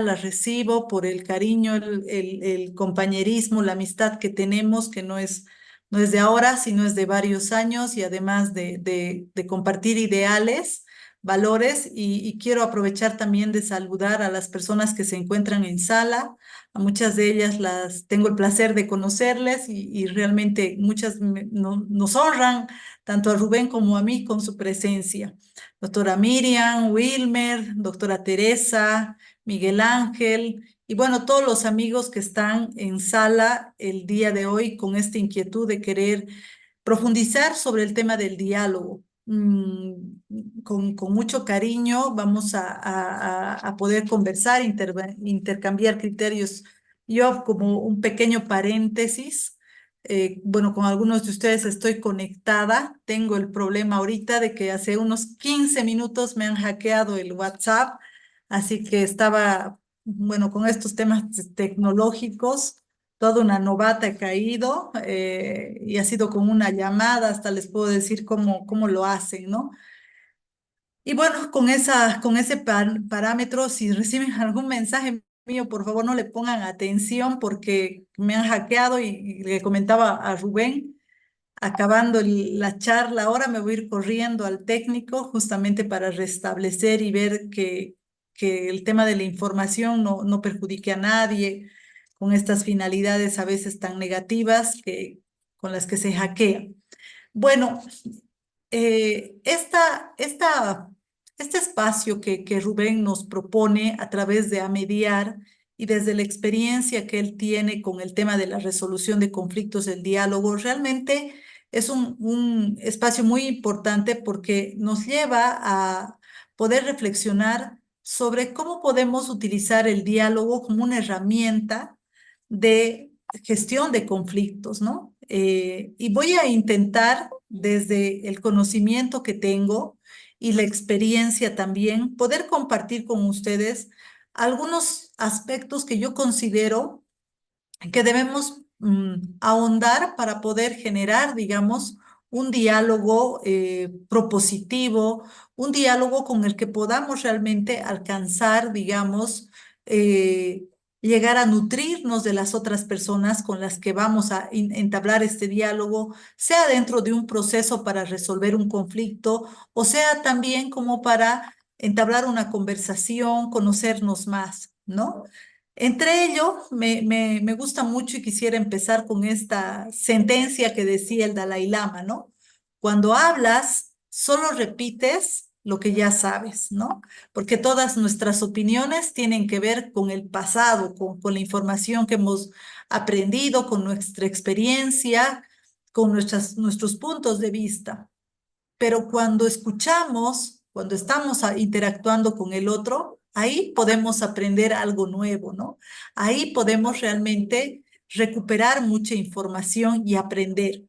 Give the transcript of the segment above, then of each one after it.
la recibo por el cariño, el compañerismo, la amistad que tenemos, que no es de ahora, sino es de varios años y además de compartir ideales, valores y quiero aprovechar también de saludar a las personas que se encuentran en sala. A muchas de ellas las tengo el placer de conocerles y realmente muchas nos honran, tanto a Rubén como a mí, con su presencia. Doctora Miriam, Wilmer, doctora Teresa, Miguel Ángel y bueno, todos los amigos que están en sala el día de hoy con esta inquietud de querer profundizar sobre el tema del diálogo. Con mucho cariño vamos a poder conversar, intercambiar criterios. Yo como un pequeño paréntesis, bueno, con algunos de ustedes estoy conectada. Tengo el problema ahorita de que hace unos 15 minutos me han hackeado el WhatsApp, así que estaba, bueno, con estos temas tecnológicos, toda una novata he caído y ha sido como una llamada, hasta les puedo decir cómo lo hacen, ¿no? Y bueno, con ese parámetro, si reciben algún mensaje mío, por favor no le pongan atención porque me han hackeado y le comentaba a Rubén, acabando la charla, ahora me voy a ir corriendo al técnico justamente para restablecer y ver que el tema de la información no perjudique a nadie con estas finalidades a veces tan negativas con las que se hackea. Bueno, este espacio que Rubén nos propone a través de Amediar y desde la experiencia que él tiene con el tema de la resolución de conflictos, el diálogo, realmente es un espacio muy importante porque nos lleva a poder reflexionar sobre cómo podemos utilizar el diálogo como una herramienta de gestión de conflictos, ¿no? Y voy a intentar, desde el conocimiento que tengo y la experiencia también, poder compartir con ustedes algunos aspectos que yo considero que debemos ahondar para poder generar, digamos, un diálogo propositivo, un diálogo con el que podamos realmente alcanzar, digamos, eh, llegar a nutrirnos de las otras personas con las que vamos a entablar este diálogo, sea dentro de un proceso para resolver un conflicto o sea también como para entablar una conversación, conocernos más, ¿no? Entre ello, me gusta mucho y quisiera empezar con esta sentencia que decía el Dalai Lama, ¿no? Cuando hablas, solo repites lo que ya sabes, ¿no? Porque todas nuestras opiniones tienen que ver con el pasado, con la información que hemos aprendido, con nuestra experiencia, con nuestros puntos de vista. Pero cuando escuchamos, cuando estamos interactuando con el otro, ahí podemos aprender algo nuevo, ¿no? Ahí podemos realmente recuperar mucha información y aprender.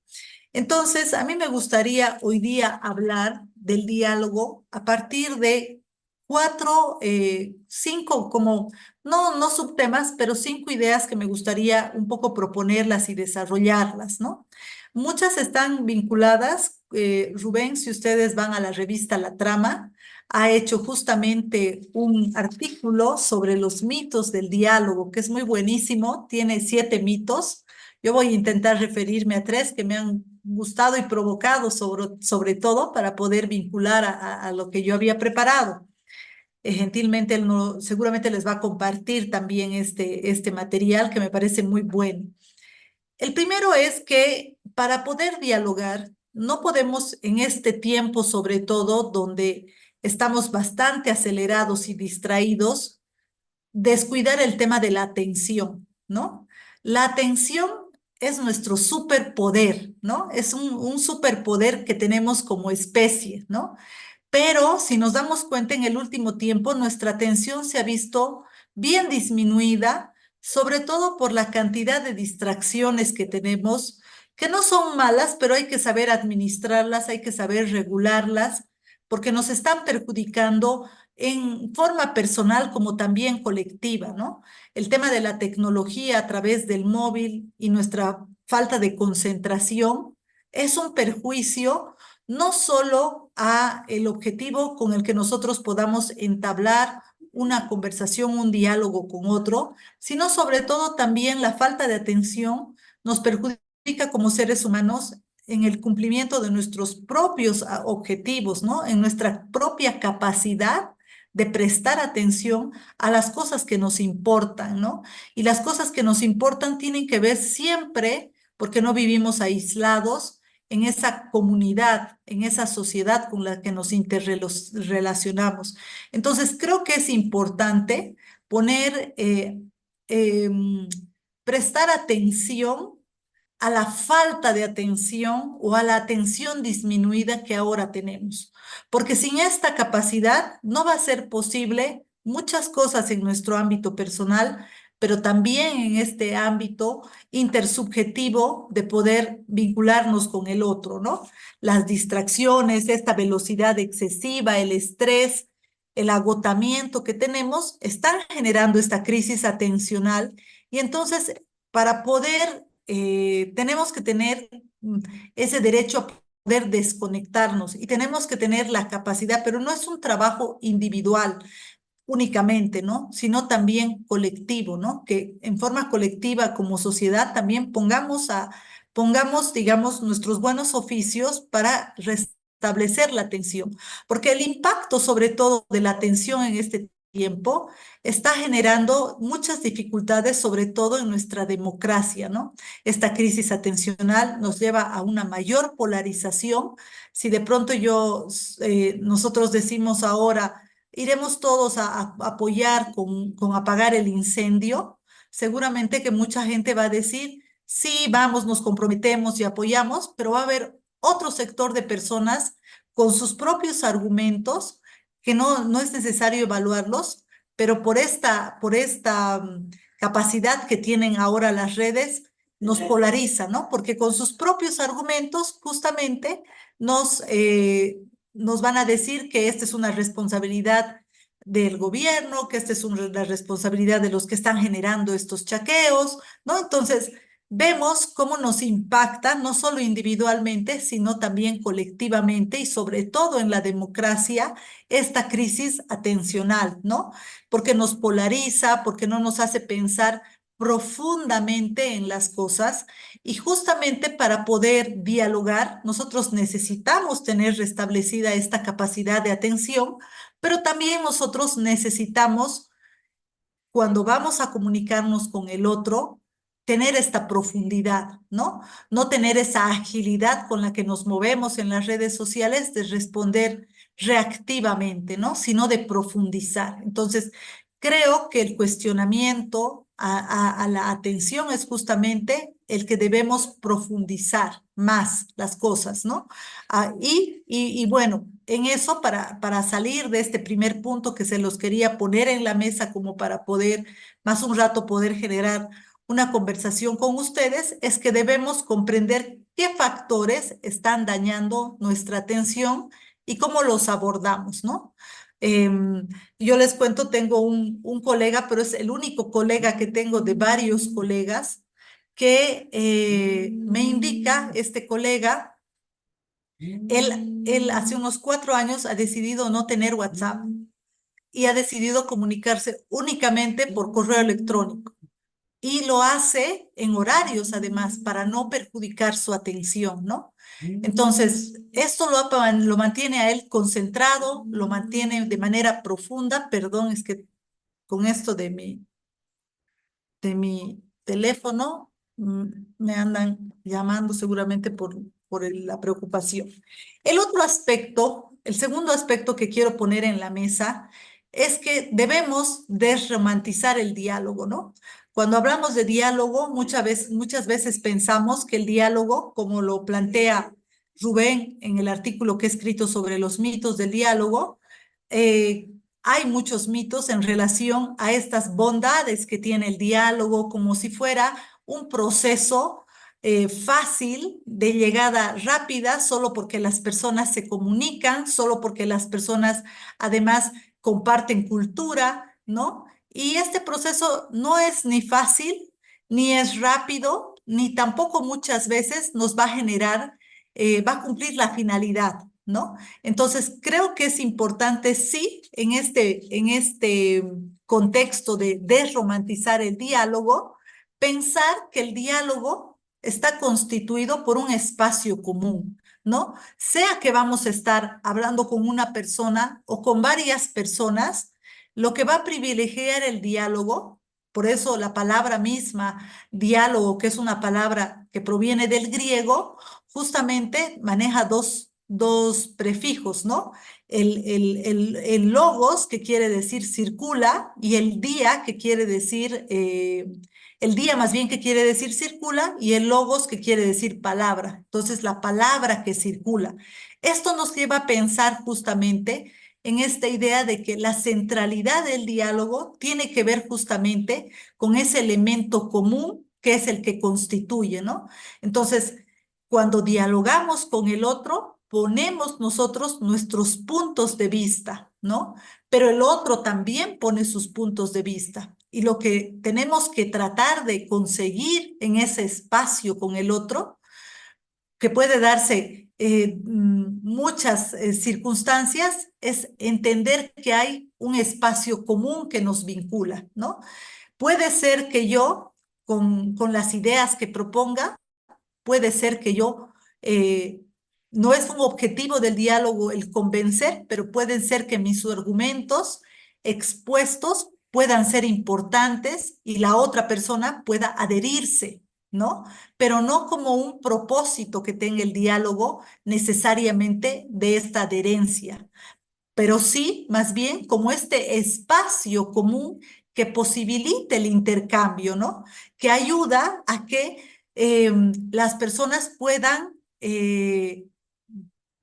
Entonces, a mí me gustaría hoy día hablar del diálogo a partir de cinco, como, no subtemas, pero cinco ideas que me gustaría un poco proponerlas y desarrollarlas, ¿no? Muchas están vinculadas. Rubén, si ustedes van a la revista La Trama, ha hecho justamente un artículo sobre los mitos del diálogo, que es muy buenísimo, tiene 7 mitos. Yo voy a intentar referirme a 3 que me han gustado y provocado sobre todo para poder vincular a lo que yo había preparado. Gentilmente él seguramente les va a compartir también este material que me parece muy bueno. El primero es que para poder dialogar, no podemos en este tiempo, sobre todo, donde estamos bastante acelerados y distraídos, descuidar el tema de la atención, ¿no? La atención es nuestro superpoder, ¿no? Es un superpoder que tenemos como especie, ¿no? Pero si nos damos cuenta, en el último tiempo nuestra atención se ha visto bien disminuida, sobre todo por la cantidad de distracciones que tenemos, que no son malas, pero hay que saber administrarlas, hay que saber regularlas, porque nos están perjudicando en forma personal como también colectiva, ¿no? El tema de la tecnología a través del móvil y nuestra falta de concentración es un perjuicio no solo a el objetivo con el que nosotros podamos entablar una conversación, un diálogo con otro, sino sobre todo también la falta de atención nos perjudica como seres humanos en el cumplimiento de nuestros propios objetivos, ¿no? En nuestra propia capacidad de prestar atención a las cosas que nos importan, ¿no? Y las cosas que nos importan tienen que ver siempre, porque no vivimos aislados, en esa comunidad, en esa sociedad con la que nos interrelacionamos. Entonces, creo que es importante poner, prestar atención a la falta de atención o a la atención disminuida que ahora tenemos. Porque sin esta capacidad no va a ser posible muchas cosas en nuestro ámbito personal, pero también en este ámbito intersubjetivo de poder vincularnos con el otro, ¿no? Las distracciones, esta velocidad excesiva, el estrés, el agotamiento que tenemos, están generando esta crisis atencional y entonces para poder tenemos que tener ese derecho a poder desconectarnos y tenemos que tener la capacidad, pero no es un trabajo individual únicamente, ¿no? Sino también colectivo, ¿no? Que en forma colectiva como sociedad también pongamos, digamos, nuestros buenos oficios para restablecer la atención, porque el impacto sobre todo de la atención en este tiempo está generando muchas dificultades, sobre todo en nuestra democracia, ¿no? Esta crisis atencional nos lleva a una mayor polarización. Si de pronto nosotros decimos ahora, iremos todos a apoyar con apagar el incendio, seguramente que mucha gente va a decir, sí, vamos, nos comprometemos y apoyamos, pero va a haber otro sector de personas con sus propios argumentos que no es necesario evaluarlos, pero por esta capacidad que tienen ahora las redes, nos polariza, ¿no? Porque con sus propios argumentos justamente nos van a decir que esta es una responsabilidad del gobierno, que esta es la responsabilidad de los que están generando estos chaqueos, ¿no? Entonces, vemos cómo nos impacta, no solo individualmente, sino también colectivamente y sobre todo en la democracia, esta crisis atencional, ¿no? Porque nos polariza, porque no nos hace pensar profundamente en las cosas y justamente para poder dialogar, nosotros necesitamos tener restablecida esta capacidad de atención, pero también nosotros necesitamos, cuando vamos a comunicarnos con el otro, tener esta profundidad, ¿no? No tener esa agilidad con la que nos movemos en las redes sociales de responder reactivamente, ¿no? Sino de profundizar. Entonces, creo que el cuestionamiento a la atención es justamente el que debemos profundizar más las cosas, ¿no? Y bueno, en eso, para salir de este primer punto que se los quería poner en la mesa como para poder, más un rato, poder generar una conversación con ustedes, es que debemos comprender qué factores están dañando nuestra atención y cómo los abordamos, ¿no? Yo les cuento, tengo un colega, pero es el único colega que tengo de varios colegas que me indica, este colega, él hace unos 4 años ha decidido no tener WhatsApp y ha decidido comunicarse únicamente por correo electrónico. Y lo hace en horarios, además, para no perjudicar su atención, ¿no? Entonces, esto lo mantiene a él concentrado, lo mantiene de manera profunda. Perdón, es que con esto de mi teléfono me andan llamando seguramente por la preocupación. El otro aspecto, el segundo aspecto que quiero poner en la mesa es que debemos desromantizar el diálogo, ¿no? Cuando hablamos de diálogo, muchas veces pensamos que el diálogo, como lo plantea Rubén en el artículo que he escrito sobre los mitos del diálogo, eh, hay muchos mitos en relación a estas bondades que tiene el diálogo, como si fuera un proceso fácil, de llegada rápida, solo porque las personas se comunican, solo porque las personas además comparten cultura, ¿no? Y este proceso no es ni fácil, ni es rápido, ni tampoco muchas veces nos va a generar, va a cumplir la finalidad. ¿no? Entonces, creo que es importante, sí, en este contexto de desromantizar el diálogo, pensar que el diálogo está constituido por un espacio común, ¿no? Sea que vamos a estar hablando con una persona o con varias personas, lo que va a privilegiar el diálogo, por eso la palabra misma, diálogo, que es una palabra que proviene del griego, justamente maneja dos prefijos, ¿no? El logos, que quiere decir circula, y el día, que quiere decir, el día más bien, que quiere decir circula, y el logos, que quiere decir palabra. Entonces, la palabra que circula. Esto nos lleva a pensar justamente en esta idea de que la centralidad del diálogo tiene que ver justamente con ese elemento común que es el que constituye, ¿no? Entonces, cuando dialogamos con el otro, ponemos nosotros nuestros puntos de vista, ¿no? Pero el otro también pone sus puntos de vista. Y lo que tenemos que tratar de conseguir en ese espacio con el otro, que puede darse muchas circunstancias, es entender que hay un espacio común que nos vincula, ¿no? Puede ser que yo, con las ideas que proponga, puede ser que yo, no es un objetivo del diálogo el convencer, pero pueden ser que mis argumentos expuestos puedan ser importantes y la otra persona pueda adherirse, ¿no? Pero no como un propósito que tenga el diálogo necesariamente de esta adherencia, pero sí, más bien, como este espacio común que posibilite el intercambio, ¿no? Que ayuda a que las personas puedan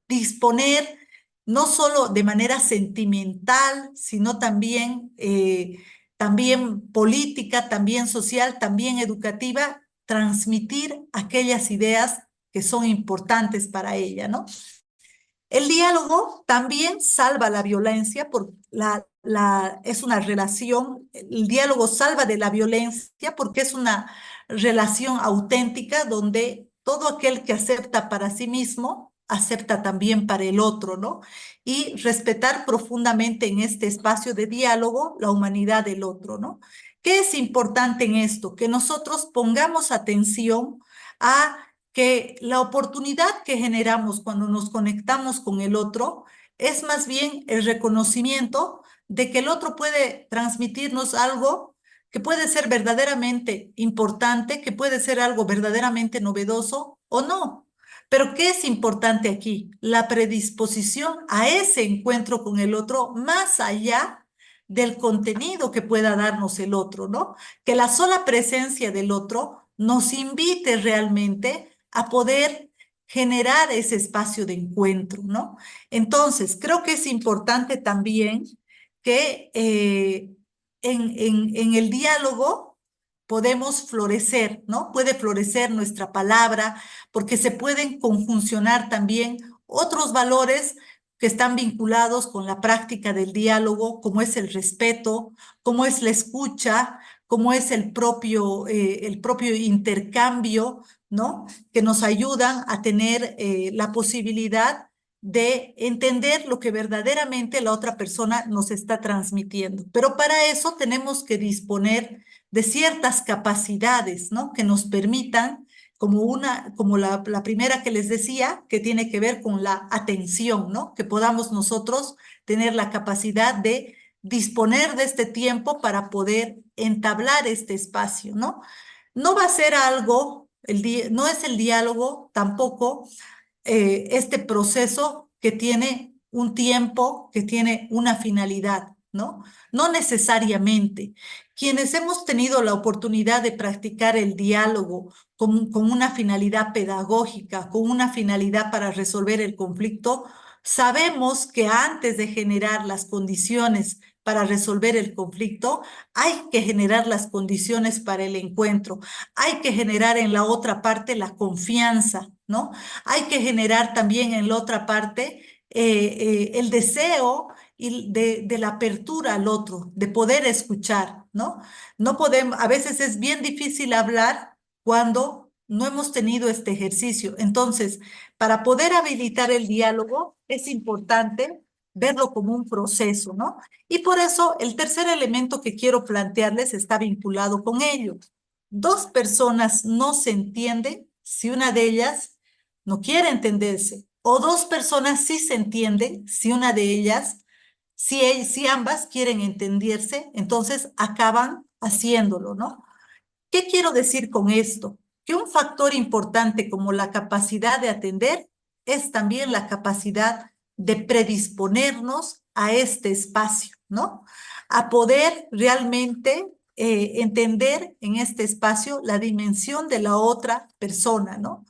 disponer no solo de manera sentimental, sino también, también política, también social, también educativa, transmitir aquellas ideas que son importantes para ella, ¿no? El diálogo también salva la violencia, porque es una relación, el diálogo salva de la violencia porque es una relación auténtica donde todo aquel que acepta para sí mismo, acepta también para el otro, ¿no? Y respetar profundamente en este espacio de diálogo la humanidad del otro, ¿no? ¿Qué es importante en esto? Que nosotros pongamos atención a que la oportunidad que generamos cuando nos conectamos con el otro es más bien el reconocimiento de que el otro puede transmitirnos algo que puede ser verdaderamente importante, que puede ser algo verdaderamente novedoso o no. Pero ¿qué es importante aquí? La predisposición a ese encuentro con el otro más allá del contenido que pueda darnos el otro, ¿no? Que la sola presencia del otro nos invite realmente a poder generar ese espacio de encuentro, ¿no? Entonces, creo que es importante también que en el diálogo podemos florecer, ¿no? Puede florecer nuestra palabra, porque se pueden conjuncionar también otros valores que están vinculados con la práctica del diálogo, como es el respeto, como es la escucha, como es el propio intercambio, ¿no? Que nos ayudan a tener la posibilidad de entender lo que verdaderamente la otra persona nos está transmitiendo. Pero para eso tenemos que disponer de ciertas capacidades, ¿no? Que nos permitan, como la primera que les decía, que tiene que ver con la atención, ¿no? Que podamos nosotros tener la capacidad de disponer de este tiempo para poder entablar este espacio, ¿no? No va a ser algo, no es el diálogo tampoco este proceso que tiene un tiempo, que tiene una finalidad, ¿no? No necesariamente. Quienes hemos tenido la oportunidad de practicar el diálogo con una finalidad pedagógica, con una finalidad para resolver el conflicto, sabemos que antes de generar las condiciones para resolver el conflicto, hay que generar las condiciones para el encuentro, hay que generar en la otra parte la confianza, ¿no? Hay que generar también en la otra parte el deseo y de la apertura al otro, de poder escuchar, ¿no? No podemos, a veces es bien difícil hablar cuando no hemos tenido este ejercicio. Entonces, para poder habilitar el diálogo, es importante verlo como un proceso, ¿no? Y por eso el tercer elemento que quiero plantearles está vinculado con ello. Dos personas no se entienden si una de ellas no quiere entenderse, o dos personas sí se entienden si una de ellas, si ambas quieren entenderse, entonces acaban haciéndolo, ¿no? ¿Qué quiero decir con esto? Que un factor importante como la capacidad de atender es también la capacidad de predisponernos a este espacio, ¿no? A poder realmente entender en este espacio la dimensión de la otra persona, ¿no?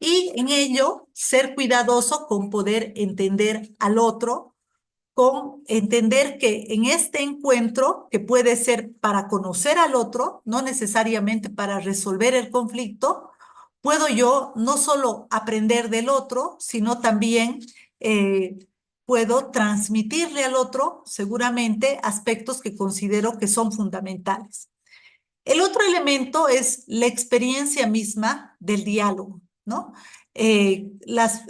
Y en ello ser cuidadoso con poder entender al otro, con entender que en este encuentro, que puede ser para conocer al otro, no necesariamente para resolver el conflicto, puedo yo no solo aprender del otro, sino también puedo transmitirle al otro seguramente aspectos que considero que son fundamentales. El otro elemento es la experiencia misma del diálogo, ¿no? Eh, las,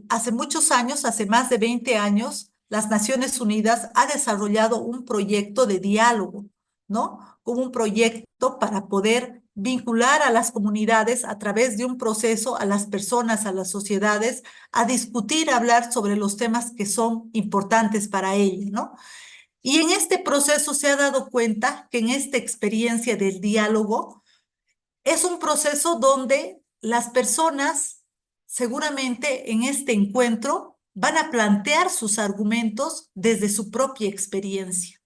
hace muchos años, hace más de 20 años, las Naciones Unidas ha desarrollado un proyecto de diálogo, ¿no? Como un proyecto para poder vincular a las comunidades a través de un proceso, a las personas, a las sociedades, a discutir, a hablar sobre los temas que son importantes para ellas, ¿no? Y en este proceso se ha dado cuenta que en esta experiencia del diálogo es un proceso donde las personas seguramente en este encuentro van a plantear sus argumentos desde su propia experiencia.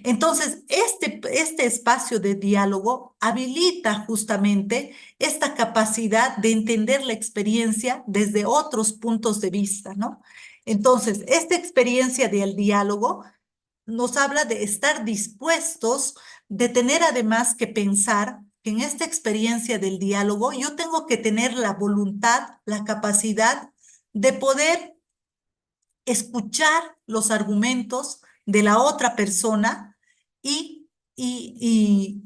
Entonces, este espacio de diálogo habilita justamente esta capacidad de entender la experiencia desde otros puntos de vista, ¿no? Entonces, esta experiencia del diálogo nos habla de estar dispuestos, de tener además que pensar que en esta experiencia del diálogo yo tengo que tener la voluntad, la capacidad de poder escuchar los argumentos de la otra persona y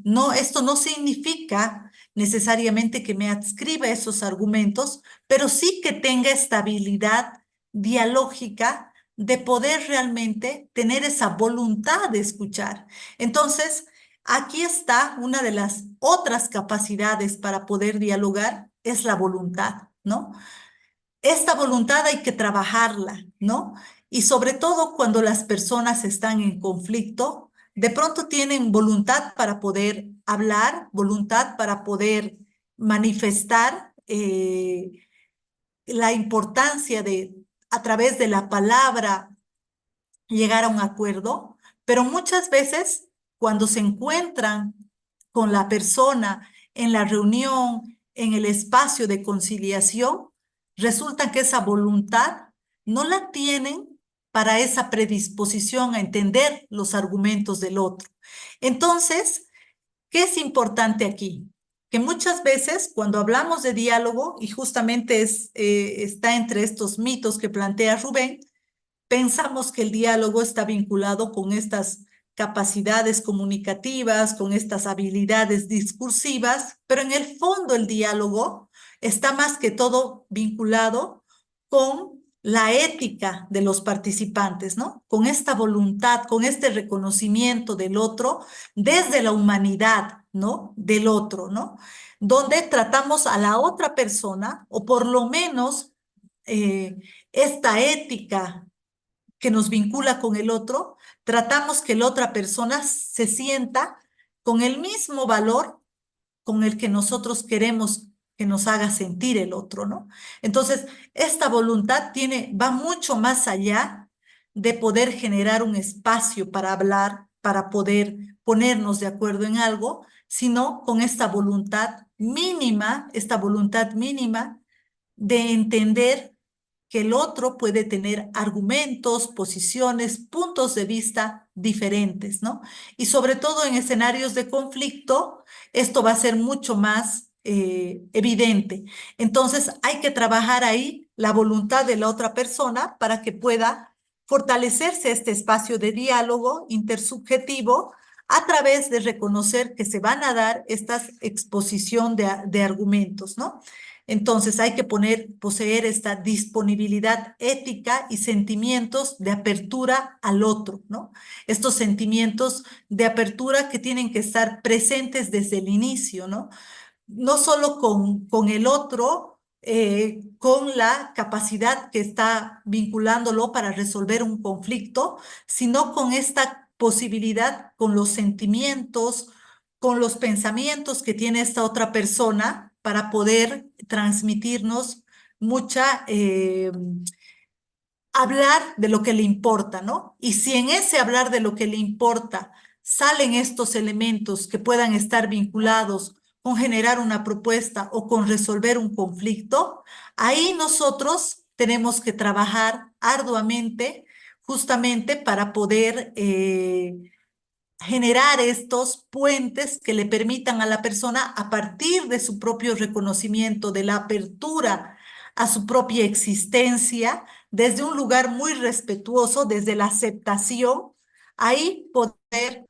no, esto no significa necesariamente que me adscriba esos argumentos, pero sí que tenga estabilidad dialógica de poder realmente tener esa voluntad de escuchar. Entonces, aquí está una de las otras capacidades para poder dialogar, es la voluntad, ¿no? Esta voluntad hay que trabajarla, ¿no? Y sobre todo cuando las personas están en conflicto, de pronto tienen voluntad para poder hablar, voluntad para poder manifestar la importancia de, a través de la palabra, llegar a un acuerdo, pero muchas veces cuando se encuentran con la persona en la reunión, en el espacio de conciliación, resulta que esa voluntad no la tienen para esa predisposición a entender los argumentos del otro. Entonces, ¿qué es importante aquí? Que muchas veces cuando hablamos de diálogo, y justamente está entre estos mitos que plantea Rubén, pensamos que el diálogo está vinculado con estas capacidades comunicativas, con estas habilidades discursivas, pero en el fondo el diálogo está más que todo vinculado con la ética de los participantes, ¿no? Con esta voluntad, con este reconocimiento del otro desde la humanidad, ¿no? Del otro, ¿no? Donde tratamos a la otra persona, o por lo menos esta ética que nos vincula con el otro, tratamos que la otra persona se sienta con el mismo valor con el que nosotros queremos que nos haga sentir el otro, ¿no? Entonces, esta voluntad va mucho más allá de poder generar un espacio para hablar, para poder ponernos de acuerdo en algo, sino con esta voluntad mínima de entender que el otro puede tener argumentos, posiciones, puntos de vista diferentes, ¿no? Y sobre todo en escenarios de conflicto, esto va a ser mucho más evidente. Entonces, hay que trabajar ahí la voluntad de la otra persona para que pueda fortalecerse este espacio de diálogo intersubjetivo a través de reconocer que se van a dar esta exposición de argumentos, ¿no? Entonces hay que poseer esta disponibilidad ética y sentimientos de apertura al otro, ¿no? Estos sentimientos de apertura que tienen que estar presentes desde el inicio, ¿no? No solo con el otro, con la capacidad que está vinculándolo para resolver un conflicto, sino con esta posibilidad, con los sentimientos, con los pensamientos que tiene esta otra persona para poder transmitirnos mucha, hablar de lo que le importa, ¿no? Y si en ese hablar de lo que le importa salen estos elementos que puedan estar vinculados con generar una propuesta o con resolver un conflicto, ahí nosotros tenemos que trabajar arduamente justamente para poder generar estos puentes que le permitan a la persona, a partir de su propio reconocimiento, de la apertura a su propia existencia, desde un lugar muy respetuoso, desde la aceptación, ahí poder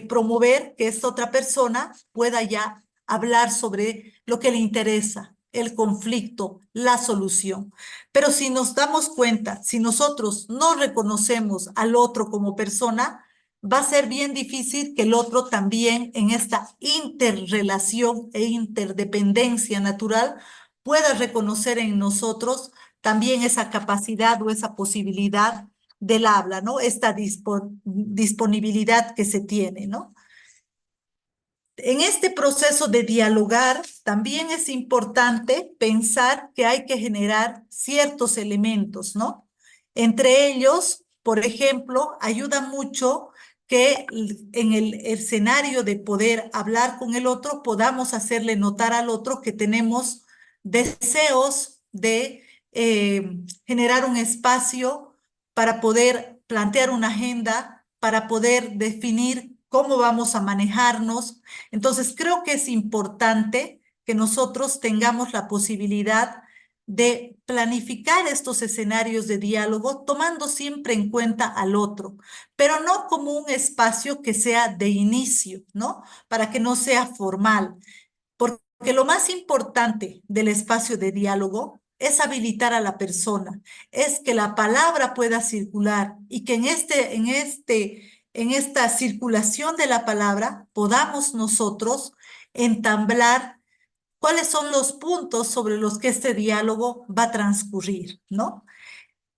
promover que esta otra persona pueda ya hablar sobre lo que le interesa, el conflicto, la solución. Pero si nos damos cuenta, si nosotros no reconocemos al otro como persona, va a ser bien difícil que el otro también en esta interrelación e interdependencia natural pueda reconocer en nosotros también esa capacidad o esa posibilidad del habla, ¿no? Esta disponibilidad que se tiene, ¿no? En este proceso de dialogar, también es importante pensar que hay que generar ciertos elementos, ¿no? Entre ellos, por ejemplo, ayuda mucho que en el escenario de poder hablar con el otro, podamos hacerle notar al otro que tenemos deseos de generar un espacio para poder plantear una agenda, para poder definir cómo vamos a manejarnos. Entonces, creo que es importante que nosotros tengamos la posibilidad de planificar estos escenarios de diálogo tomando siempre en cuenta al otro, pero no como un espacio que sea de inicio, ¿no? Para que no sea formal, porque lo más importante del espacio de diálogo es habilitar a la persona, es que la palabra pueda circular y que en esta circulación de la palabra podamos nosotros entablar cuáles son los puntos sobre los que este diálogo va a transcurrir, ¿no?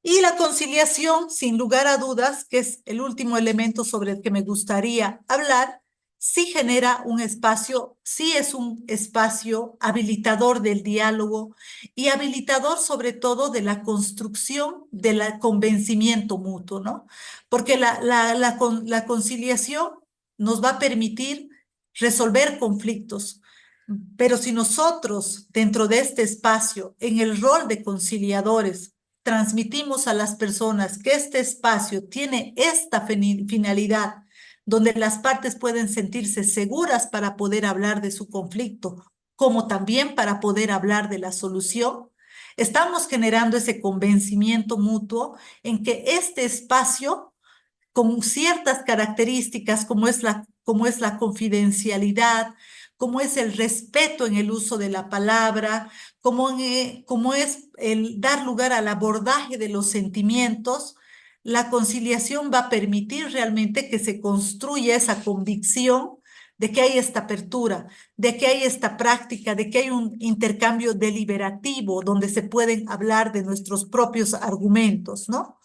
Y la conciliación, sin lugar a dudas, que es el último elemento sobre el que me gustaría hablar, sí genera un espacio, sí es un espacio habilitador del diálogo y habilitador sobre todo de la construcción del convencimiento mutuo, ¿no? Porque la conciliación nos va a permitir resolver conflictos, pero si nosotros dentro de este espacio, en el rol de conciliadores, transmitimos a las personas que este espacio tiene esta finalidad, donde las partes pueden sentirse seguras para poder hablar de su conflicto, como también para poder hablar de la solución, estamos generando ese convencimiento mutuo en que este espacio, con ciertas características como es la confidencialidad, como es el respeto en el uso de la palabra, como es el dar lugar al abordaje de los sentimientos, la conciliación va a permitir realmente que se construya esa convicción de que hay esta apertura, de que hay esta práctica, de que hay un intercambio deliberativo donde se pueden hablar de nuestros propios argumentos, ¿no?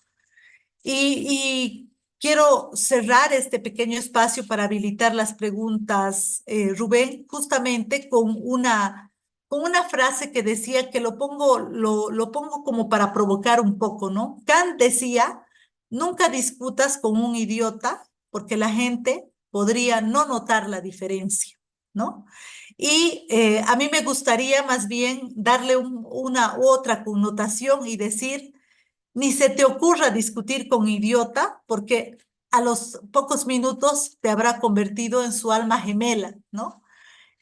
Y quiero cerrar este pequeño espacio para habilitar las preguntas, Rubén, justamente con una frase que decía que lo pongo como para provocar un poco, ¿no? Kant decía, nunca discutas con un idiota porque la gente podría no notar la diferencia, ¿no? Y a mí me gustaría más bien darle una u otra connotación y decir, ni se te ocurra discutir con idiota, porque a los pocos minutos te habrá convertido en su alma gemela, ¿no?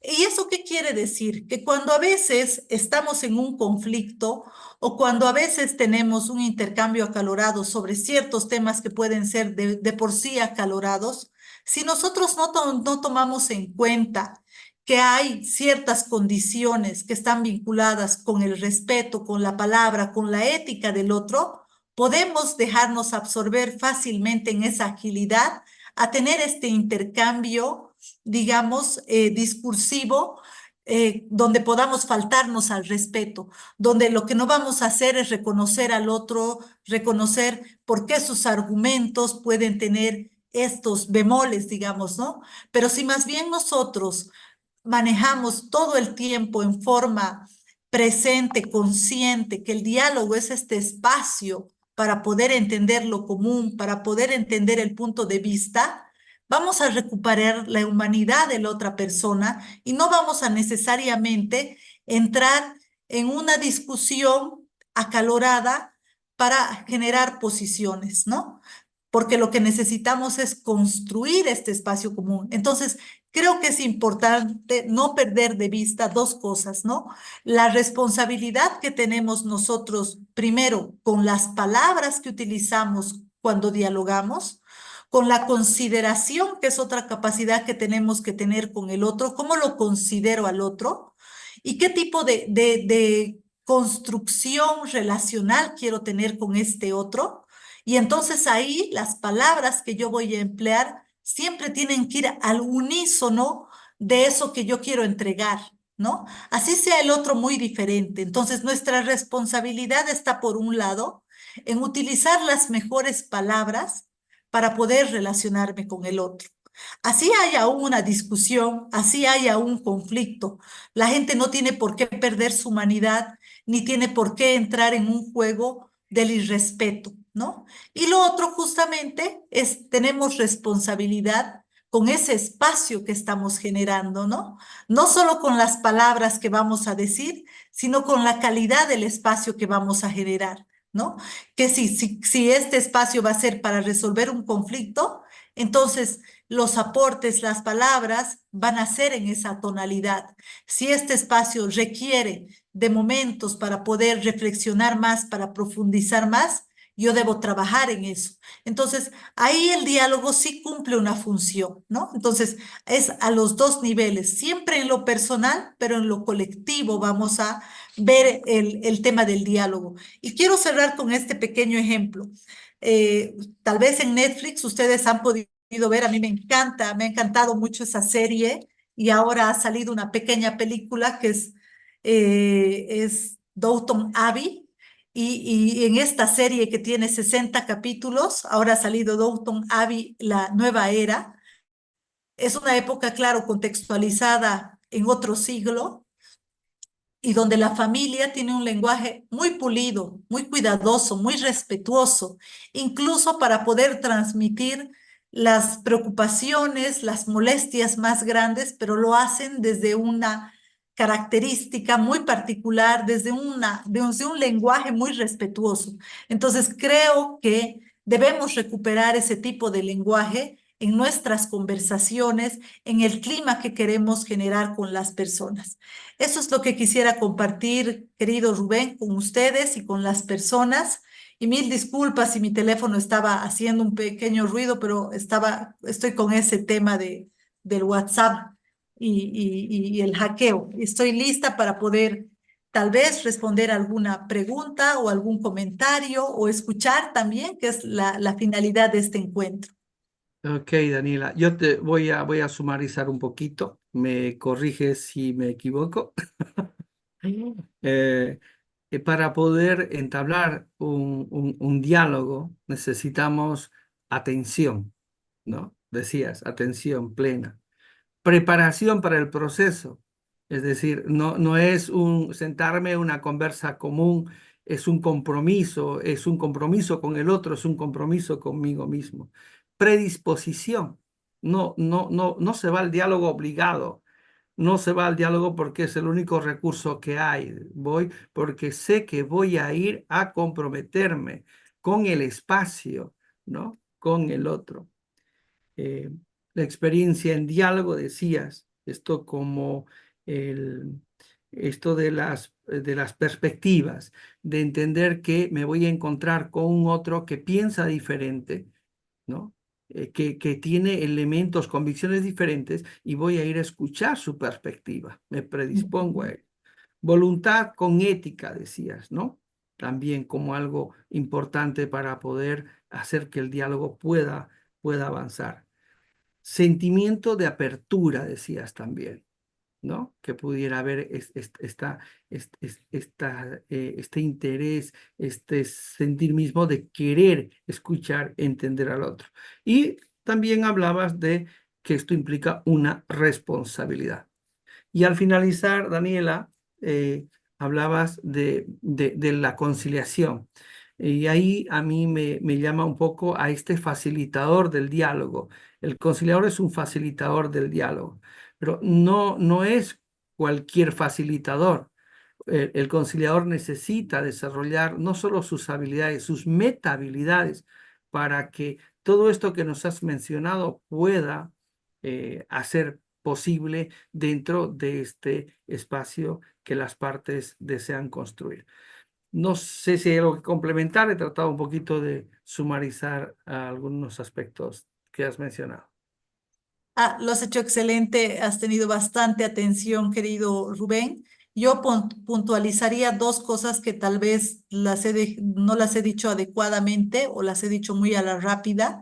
¿Y eso qué quiere decir? Que cuando a veces estamos en un conflicto o cuando a veces tenemos un intercambio acalorado sobre ciertos temas que pueden ser de por sí acalorados, Si nosotros no tomamos en cuenta que hay ciertas condiciones que están vinculadas con el respeto, con la palabra, con la ética del otro, podemos dejarnos absorber fácilmente en esa agilidad a tener este intercambio, digamos, discursivo, donde podamos faltarnos al respeto, donde lo que no vamos a hacer es reconocer al otro, reconocer por qué sus argumentos pueden tener estos bemoles, digamos, ¿no? Pero si más bien nosotros manejamos todo el tiempo en forma presente, consciente, que el diálogo es este espacio para poder entender lo común, para poder entender el punto de vista, vamos a recuperar la humanidad de la otra persona y no vamos a necesariamente entrar en una discusión acalorada para generar posiciones, ¿no? Porque lo que necesitamos es construir este espacio común. Entonces, creo que es importante no perder de vista dos cosas, ¿no? La responsabilidad que tenemos nosotros, primero, con las palabras que utilizamos cuando dialogamos, con la consideración, que es otra capacidad que tenemos que tener con el otro, cómo lo considero al otro y qué tipo de construcción relacional quiero tener con este otro. Y entonces ahí las palabras que yo voy a emplear siempre tienen que ir al unísono de eso que yo quiero entregar, ¿no? Así sea el otro muy diferente. Entonces, nuestra responsabilidad está, por un lado, en utilizar las mejores palabras para poder relacionarme con el otro. Así haya una discusión, así haya un conflicto. La gente no tiene por qué perder su humanidad, ni tiene por qué entrar en un juego del irrespeto, ¿no? Y lo otro justamente es, tenemos responsabilidad con ese espacio que estamos generando, ¿no? No solo con las palabras que vamos a decir, sino con la calidad del espacio que vamos a generar, ¿no? Que si este espacio va a ser para resolver un conflicto, entonces los aportes, las palabras van a ser en esa tonalidad. Si este espacio requiere de momentos para poder reflexionar más, para profundizar más, yo debo trabajar en eso. Entonces, ahí el diálogo sí cumple una función, ¿no? Entonces, es a los dos niveles, siempre en lo personal, pero en lo colectivo vamos a ver el tema del diálogo. Y quiero cerrar con este pequeño ejemplo. Tal vez en Netflix ustedes han podido ver, a mí me encanta, me ha encantado mucho esa serie y ahora ha salido una pequeña película que es Downton Abbey y en esta serie que tiene 60 capítulos, ahora ha salido Downton Abbey, la nueva era. Es una época, claro, contextualizada en otro siglo y donde la familia tiene un lenguaje muy pulido, muy cuidadoso, muy respetuoso, incluso para poder transmitir las preocupaciones, las molestias más grandes, pero lo hacen desde una característica muy particular, desde un lenguaje muy respetuoso. Entonces, creo que debemos recuperar ese tipo de lenguaje en nuestras conversaciones, en el clima que queremos generar con las personas. Eso es lo que quisiera compartir, querido Rubén, con ustedes y con las personas. Y mil disculpas si mi teléfono estaba haciendo un pequeño ruido, pero estoy con ese tema del WhatsApp y el hackeo. Estoy lista para poder tal vez responder alguna pregunta o algún comentario o escuchar también, que es la finalidad de este encuentro. Ok, Daniela, yo te voy a sumarizar un poquito. Me corriges si me equivoco. Eh, para poder entablar un diálogo necesitamos atención, ¿no? Decías, atención plena. Preparación para el proceso, es decir, no es un sentarme una conversa común, es un compromiso con el otro, es un compromiso conmigo mismo. Predisposición, no se va al diálogo obligado. No se va al diálogo porque es el único recurso que hay. Voy porque sé que voy a ir a comprometerme con el espacio, ¿no? Con el otro. Eh, la experiencia en diálogo, decías, esto como el, esto de las perspectivas, de entender que me voy a encontrar con un otro que piensa diferente, ¿no? que tiene elementos, convicciones diferentes y voy a ir a escuchar su perspectiva, me predispongo a Ujú. él. Voluntad con ética, decías, ¿no? También como algo importante para poder hacer que el diálogo pueda avanzar. Sentimiento de apertura, decías también, ¿no? Que pudiera haber este interés, este sentir mismo de querer escuchar, entender al otro. Y también hablabas de que esto implica una responsabilidad. Y al finalizar, Daniela, hablabas de la conciliación. Y ahí a mí me llama un poco a este facilitador del diálogo. El conciliador es un facilitador del diálogo, pero no es cualquier facilitador. El conciliador necesita desarrollar no solo sus habilidades, sus metahabilidades, para que todo esto que nos has mencionado pueda hacer posible dentro de este espacio que las partes desean construir. No sé si hay algo que complementar, he tratado un poquito de sumarizar algunos aspectos que has mencionado. Ah, lo has hecho excelente, has tenido bastante atención, querido Rubén. Yo puntualizaría dos cosas que tal vez no las he dicho adecuadamente o las he dicho muy a la rápida,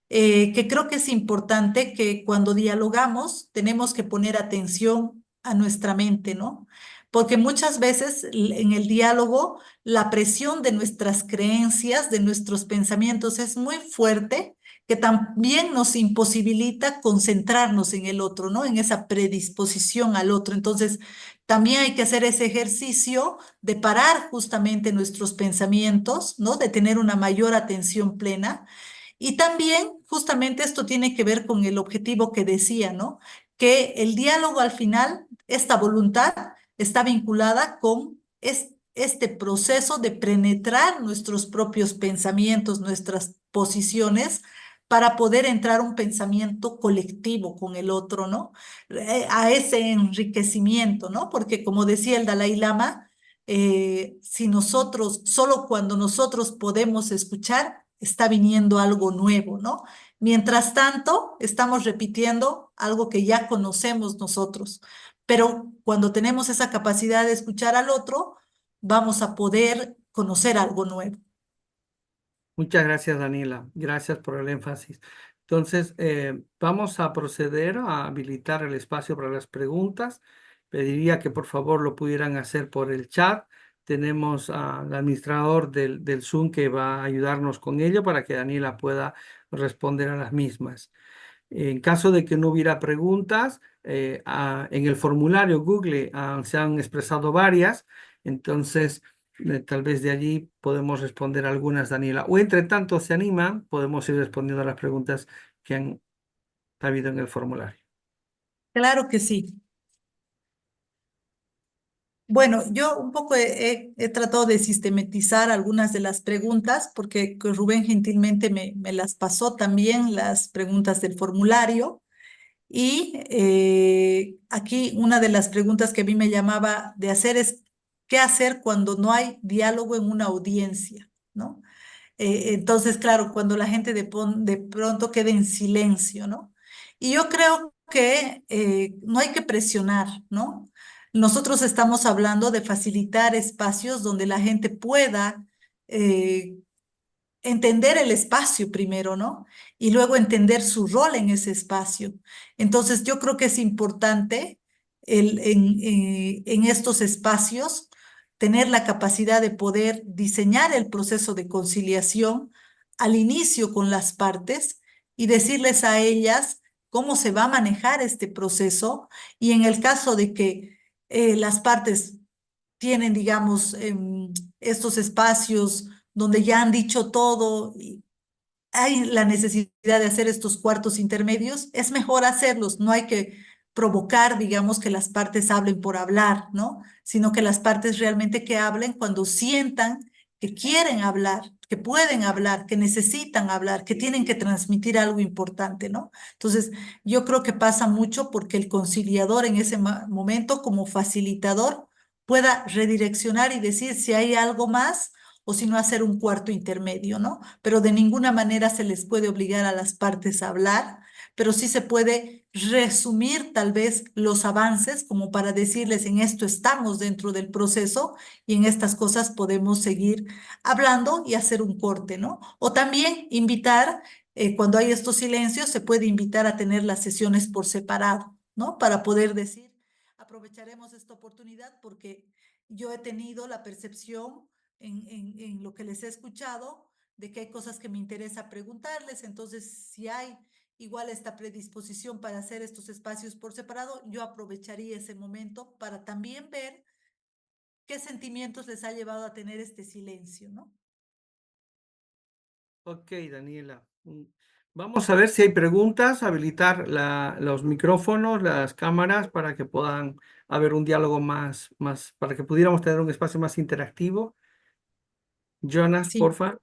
que creo que es importante que cuando dialogamos tenemos que poner atención a nuestra mente, ¿no? Porque muchas veces en el diálogo la presión de nuestras creencias, de nuestros pensamientos es muy fuerte, que también nos imposibilita concentrarnos en el otro, ¿no? En esa predisposición al otro. Entonces, también hay que hacer ese ejercicio de parar justamente nuestros pensamientos, ¿no? De tener una mayor atención plena y también, justamente esto tiene que ver con el objetivo que decía, ¿no? Que el diálogo al final, esta voluntad está vinculada con este proceso de penetrar nuestros propios pensamientos, nuestras posiciones, para poder entrar a un pensamiento colectivo con el otro, ¿no? A ese enriquecimiento, ¿no? Porque como decía el Dalai Lama, si nosotros, solo cuando nosotros podemos escuchar, está viniendo algo nuevo, ¿no? Mientras tanto, estamos repitiendo algo que ya conocemos nosotros, pero cuando tenemos esa capacidad de escuchar al otro, vamos a poder conocer algo nuevo. Muchas gracias, Daniela. Gracias por el énfasis. Entonces, vamos a proceder a habilitar el espacio para las preguntas. Pediría que por favor lo pudieran hacer por el chat. Tenemos al administrador del Zoom que va a ayudarnos con ello para que Daniela pueda responder a las mismas. En caso de que no hubiera preguntas, en el formulario Google se han expresado varias, entonces tal vez de allí podemos responder algunas, Daniela. O entre tanto se animan, podemos ir respondiendo a las preguntas que han habido en el formulario. Claro que sí. Bueno, yo un poco he tratado de sistematizar algunas de las preguntas porque Rubén gentilmente me las pasó también, las preguntas del formulario. Y aquí una de las preguntas que a mí me llamaba de hacer es, ¿qué hacer cuando no hay diálogo en una audiencia? ¿No? Entonces, claro, cuando la gente de pronto queda en silencio, ¿no? Y yo creo que no hay que presionar, ¿no? Nosotros estamos hablando de facilitar espacios donde la gente pueda eh, entender el espacio primero, ¿no? Y luego entender su rol en ese espacio. Entonces, yo creo que es importante en estos espacios tener la capacidad de poder diseñar el proceso de conciliación al inicio con las partes y decirles a ellas cómo se va a manejar este proceso y en el caso de que las partes tienen, digamos, estos espacios donde ya han dicho todo, y hay la necesidad de hacer estos cuartos intermedios, es mejor hacerlos, no hay que provocar, digamos, que las partes hablen por hablar, ¿no? Sino que las partes realmente que hablen cuando sientan que quieren hablar, que pueden hablar, que necesitan hablar, que tienen que transmitir algo importante, ¿no? Entonces, yo creo que pasa mucho porque el conciliador en ese momento, como facilitador, pueda redireccionar y decir si hay algo más o si no hacer un cuarto intermedio, ¿no? Pero de ninguna manera se les puede obligar a las partes a hablar, pero sí se puede resumir tal vez los avances como para decirles en esto estamos dentro del proceso y en estas cosas podemos seguir hablando y hacer un corte, ¿no? O también invitar, cuando hay estos silencios, se puede invitar a tener las sesiones por separado, ¿no? Para poder decir, aprovecharemos esta oportunidad porque yo he tenido la percepción en lo que les he escuchado de que hay cosas que me interesa preguntarles, entonces si hay igual esta predisposición para hacer estos espacios por separado, yo aprovecharía ese momento para también ver qué sentimientos les ha llevado a tener este silencio, ¿no? Ok, Daniela. Vamos a ver si hay preguntas, habilitar los micrófonos, las cámaras para que puedan haber un diálogo para que pudiéramos tener un espacio más interactivo. Jonas, Sí, porfa.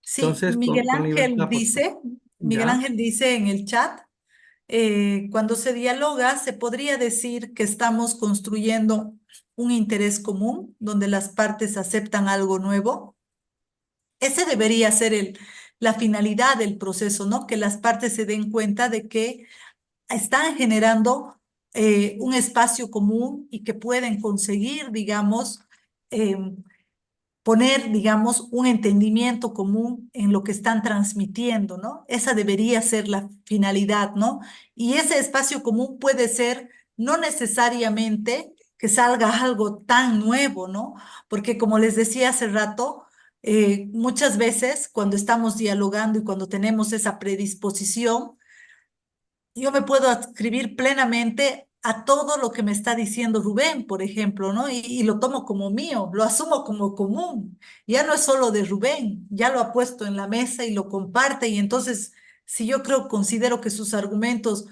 sí, Entonces, con libertad, por favor. Miguel Ya. Ángel dice en el chat, cuando se dialoga, se podría decir que estamos construyendo un interés común donde las partes aceptan algo nuevo. Ese debería ser la finalidad del proceso, ¿no? Que las partes se den cuenta de que están generando un espacio común y que pueden conseguir, digamos, poner, digamos, un entendimiento común en lo que están transmitiendo, ¿no? Esa debería ser la finalidad, ¿no? Y ese espacio común puede ser no necesariamente que salga algo tan nuevo, ¿no? Porque como les decía hace rato, muchas veces cuando estamos dialogando y cuando tenemos esa predisposición, yo me puedo adscribir plenamente a todo lo que me está diciendo Rubén, por ejemplo, ¿no? Y lo tomo como mío, lo asumo como común. Ya no es solo de Rubén, ya lo ha puesto en la mesa y lo comparte. Y entonces, si yo creo, considero que sus argumentos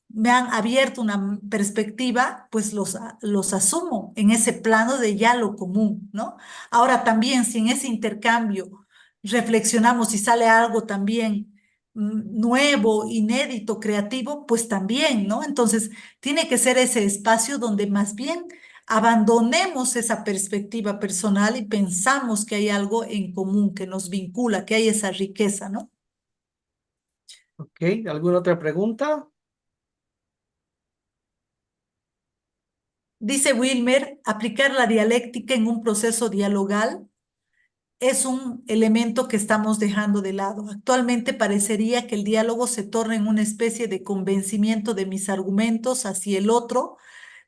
me han abierto una perspectiva, pues los asumo en ese plano de ya lo común, ¿no? Ahora también, si en ese intercambio reflexionamos y sale algo también nuevo, inédito, creativo, pues también, ¿no? Entonces, tiene que ser ese espacio donde más bien abandonemos esa perspectiva personal y pensamos que hay algo en común que nos vincula, que hay esa riqueza, ¿no? Ok, ¿alguna otra pregunta? Dice Wilmer, aplicar la dialéctica en un proceso dialogal es un elemento que estamos dejando de lado. Actualmente parecería que el diálogo se torna en una especie de convencimiento de mis argumentos hacia el otro,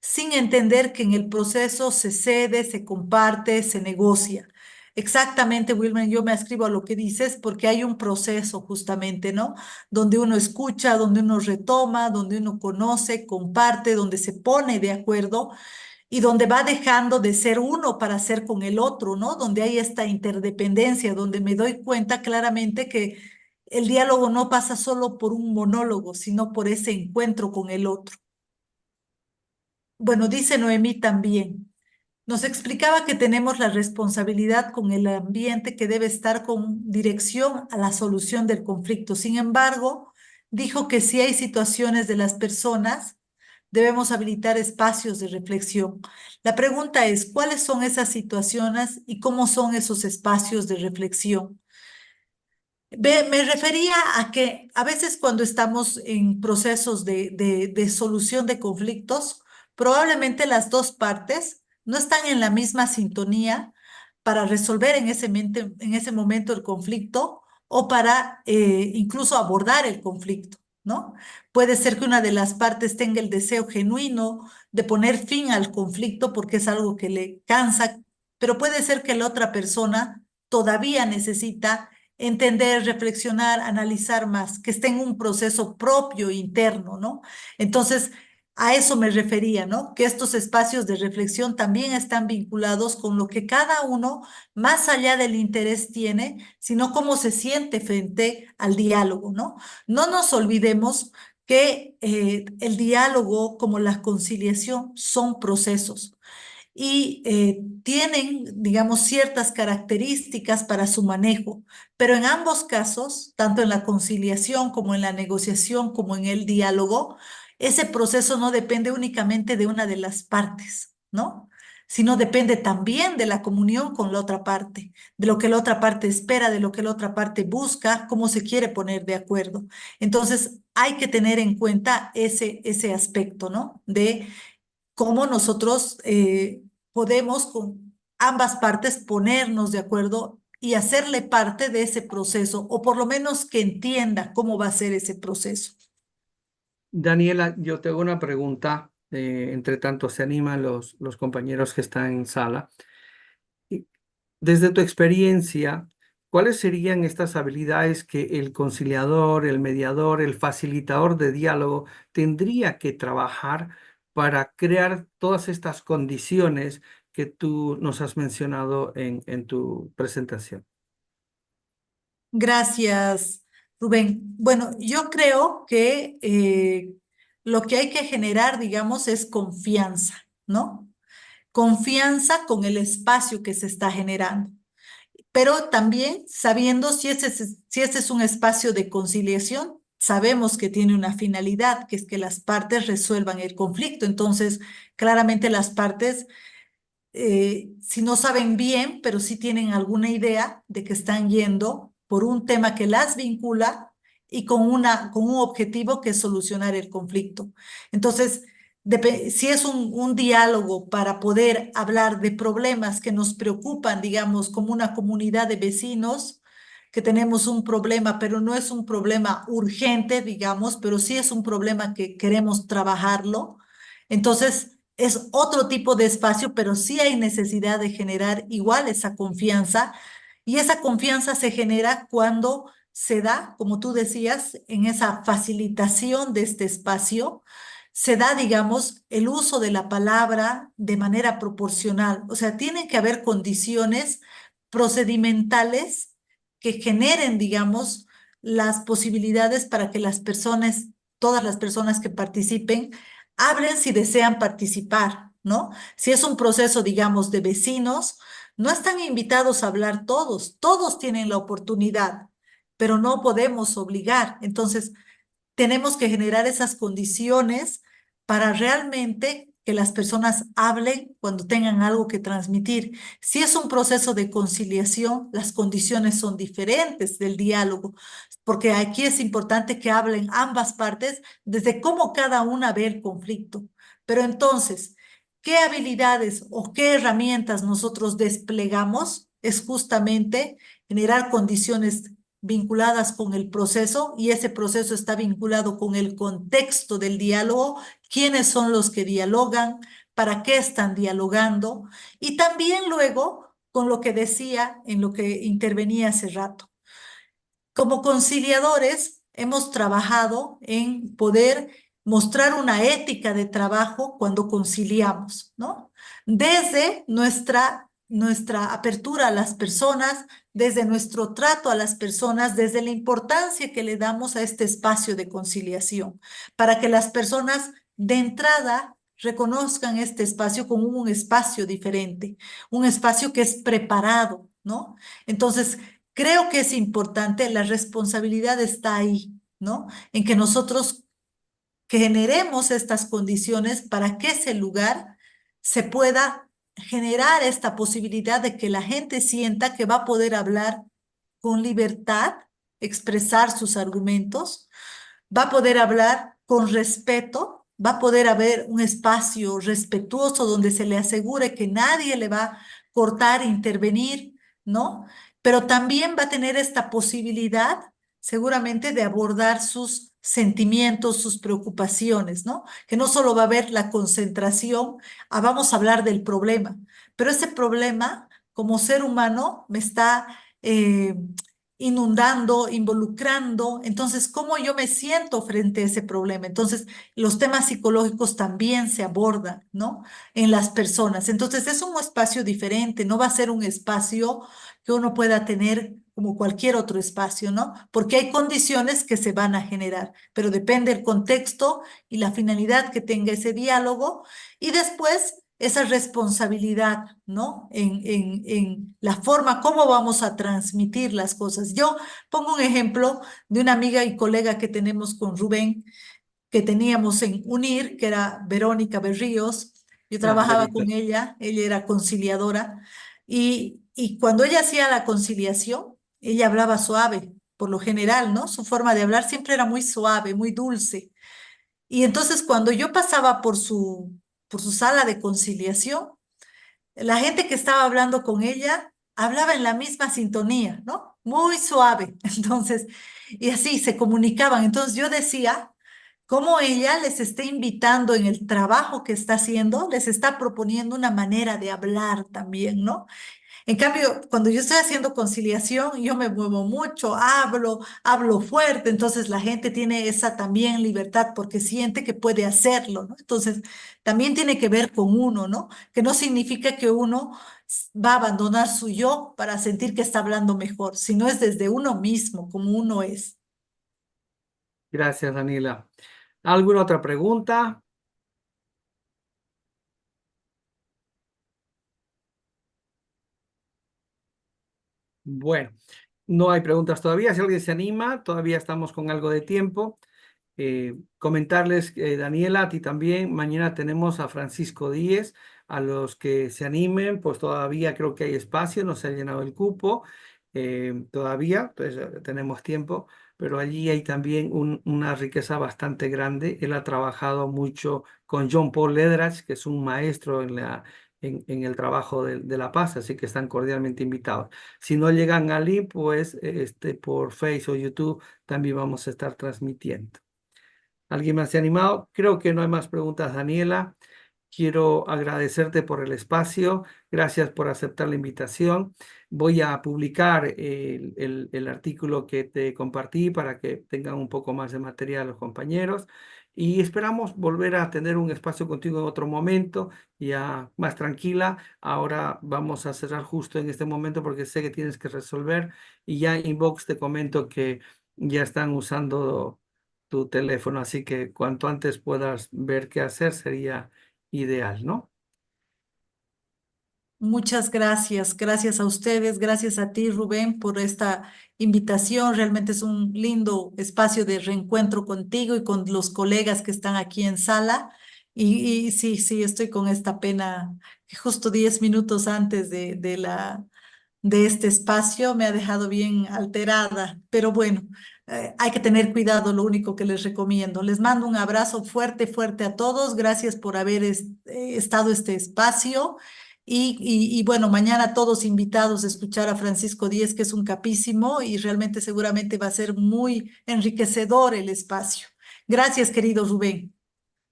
sin entender que en el proceso se cede, se comparte, se negocia. Exactamente, Wilmer, yo me ascribo a lo que dices porque hay un proceso justamente, ¿no? Donde uno escucha, donde uno retoma, donde uno conoce, comparte, donde se pone de acuerdo y donde va dejando de ser uno para ser con el otro, ¿no? Donde hay esta interdependencia, donde me doy cuenta claramente que el diálogo no pasa solo por un monólogo, sino por ese encuentro con el otro. Bueno, dice Noemí también. Nos explicaba que tenemos la responsabilidad con el ambiente que debe estar con dirección a la solución del conflicto. Sin embargo, dijo que si hay situaciones de las personas, debemos habilitar espacios de reflexión. La pregunta es, ¿cuáles son esas situaciones y cómo son esos espacios de reflexión? Me refería a que a veces cuando estamos en procesos de solución de conflictos, probablemente las dos partes no están en la misma sintonía para resolver en ese momento el conflicto o para incluso abordar el conflicto, ¿no? Puede ser que una de las partes tenga el deseo genuino de poner fin al conflicto porque es algo que le cansa, pero puede ser que la otra persona todavía necesita entender, reflexionar, analizar más, que esté en un proceso propio interno, ¿no? Entonces, a eso me refería, ¿no? Que estos espacios de reflexión también están vinculados con lo que cada uno, más allá del interés, tiene, sino cómo se siente frente al diálogo, ¿no? No nos olvidemos que el diálogo como la conciliación son procesos y tienen, digamos, ciertas características para su manejo, pero en ambos casos, tanto en la conciliación como en la negociación, como en el diálogo, ese proceso no depende únicamente de una de las partes, ¿no? sino depende también de la comunión con la otra parte, de lo que la otra parte espera, de lo que la otra parte busca, cómo se quiere poner de acuerdo. Entonces, hay que tener en cuenta ese aspecto, ¿no? De cómo nosotros podemos con ambas partes ponernos de acuerdo y hacerle parte de ese proceso, o por lo menos que entienda cómo va a ser ese proceso. Daniela, yo te hago una pregunta. Entre tanto, se animan los compañeros que están en sala. Y desde tu experiencia, ¿cuáles serían estas habilidades que el conciliador, el mediador, el facilitador de diálogo tendría que trabajar para crear todas estas condiciones que tú nos has mencionado en tu presentación? Gracias, Rubén. Bueno, yo creo que lo que hay que generar, digamos, es confianza, ¿no? Confianza con el espacio que se está generando, pero también sabiendo si ese es un espacio de conciliación, sabemos que tiene una finalidad, que es que las partes resuelvan el conflicto. Entonces, claramente las partes si no saben bien, pero sí tienen alguna idea de que están yendo por un tema que las vincula y con un objetivo que es solucionar el conflicto. Entonces, si es un diálogo para poder hablar de problemas que nos preocupan, digamos, como una comunidad de vecinos, que tenemos un problema, pero no es un problema urgente, digamos, pero sí es un problema que queremos trabajarlo. Entonces, es otro tipo de espacio, pero sí hay necesidad de generar igual esa confianza. Y esa confianza se genera cuando se da, como tú decías, en esa facilitación de este espacio, se da, digamos, el uso de la palabra de manera proporcional. O sea, tienen que haber condiciones procedimentales que generen, digamos, las posibilidades para que las personas, todas las personas que participen, hablen si desean participar, ¿no? Si es un proceso, digamos, de vecinos, no están invitados a hablar todos, todos tienen la oportunidad, pero no podemos obligar. Entonces, tenemos que generar esas condiciones para realmente que las personas hablen cuando tengan algo que transmitir. Si es un proceso de conciliación, las condiciones son diferentes del diálogo, porque aquí es importante que hablen ambas partes desde cómo cada una ve el conflicto. Pero entonces, ¿qué habilidades o qué herramientas nosotros desplegamos? Es justamente generar condiciones vinculadas con el proceso, y ese proceso está vinculado con el contexto del diálogo, quiénes son los que dialogan, para qué están dialogando, y también luego con lo que decía en lo que intervenía hace rato. Como conciliadores, hemos trabajado en poder mostrar una ética de trabajo cuando conciliamos, ¿no? Desde nuestra apertura a las personas, desde nuestro trato a las personas, desde la importancia que le damos a este espacio de conciliación, para que las personas de entrada reconozcan este espacio como un espacio diferente, un espacio que es preparado, ¿no? Entonces, creo que es importante, la responsabilidad está ahí, ¿no? En que nosotros generemos estas condiciones para que ese lugar se pueda generar esta posibilidad de que la gente sienta que va a poder hablar con libertad, expresar sus argumentos, va a poder hablar con respeto, va a poder haber un espacio respetuoso donde se le asegure que nadie le va a cortar, intervenir, ¿no? Pero también va a tener esta posibilidad, seguramente, de abordar sus sentimientos, sus preocupaciones, ¿no? Que no solo va a haber la concentración, vamos a hablar del problema, pero ese problema, como ser humano, me está inundando, involucrando. Entonces, ¿cómo yo me siento frente a ese problema? Entonces, los temas psicológicos también se abordan, ¿no? En las personas. Entonces, es un espacio diferente, no va a ser un espacio que uno pueda tener como cualquier otro espacio, ¿no? Porque hay condiciones que se van a generar, pero depende del contexto y la finalidad que tenga ese diálogo. Y después esa responsabilidad, ¿no? En la forma como vamos a transmitir las cosas. Yo pongo un ejemplo de una amiga y colega que tenemos con Rubén, que teníamos en UNIR, que era Verónica Berríos. Yo Ah, trabajaba Benito. con ella era conciliadora y cuando ella hacía la conciliación, ella hablaba suave, por lo general, ¿no? Su forma de hablar siempre era muy suave, muy dulce. Y entonces cuando yo pasaba por su sala de conciliación, la gente que estaba hablando con ella hablaba en la misma sintonía, ¿no? Muy suave. Entonces, y así se comunicaban. Entonces yo decía, cómo ella les está invitando en el trabajo que está haciendo, les está proponiendo una manera de hablar también, ¿no? En cambio, cuando yo estoy haciendo conciliación, yo me muevo mucho, hablo fuerte, entonces la gente tiene esa también libertad porque siente que puede hacerlo, ¿no? Entonces, también tiene que ver con uno, ¿no? Que no significa que uno va a abandonar su yo para sentir que está hablando mejor, sino es desde uno mismo, como uno es. Gracias, Daniela. ¿Alguna otra pregunta? Bueno, no hay preguntas todavía. Si alguien se anima, todavía estamos con algo de tiempo. Comentarles, Daniela, a ti también, mañana tenemos a Francisco Díez, a los que se animen, pues todavía creo que hay espacio, no se ha llenado el cupo, todavía, pues tenemos tiempo, pero allí hay también una riqueza bastante grande. Él ha trabajado mucho con John Paul Lederach, que es un maestro en el trabajo de la paz, así que están cordialmente invitados. Si no llegan allí, pues por Facebook o YouTube también vamos a estar transmitiendo. ¿Alguien más se ha animado? Creo que no hay más preguntas, Daniela. Quiero agradecerte por el espacio. Gracias por aceptar la invitación. Voy a publicar el artículo que te compartí para que tengan un poco más de material los compañeros. Y esperamos volver a tener un espacio contigo en otro momento, ya más tranquila. Ahora vamos a cerrar justo en este momento porque sé que tienes que resolver. Y ya inbox te comento que ya están usando tu teléfono, así que cuanto antes puedas ver qué hacer sería ideal, ¿no? Muchas gracias, gracias a ustedes, gracias a ti, Rubén, por esta invitación. Realmente es un lindo espacio de reencuentro contigo y con los colegas que están aquí en sala. Y sí, sí, estoy con esta pena que justo 10 minutos antes de este espacio me ha dejado bien alterada, pero bueno, hay que tener cuidado, lo único que les recomiendo. Les mando un abrazo fuerte, fuerte a todos. Gracias por haber estado este espacio. Y bueno, mañana todos invitados a escuchar a Francisco Díez, que es un capísimo y realmente seguramente va a ser muy enriquecedor el espacio. Gracias, querido Rubén.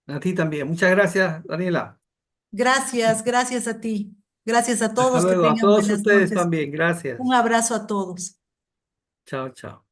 A ti también. Muchas gracias, Daniela. Gracias, gracias a ti. Gracias a Hasta todos, que luego. A tengan todos buenas ustedes noches. también. Un Gracias. abrazo a todos. Chao, chao.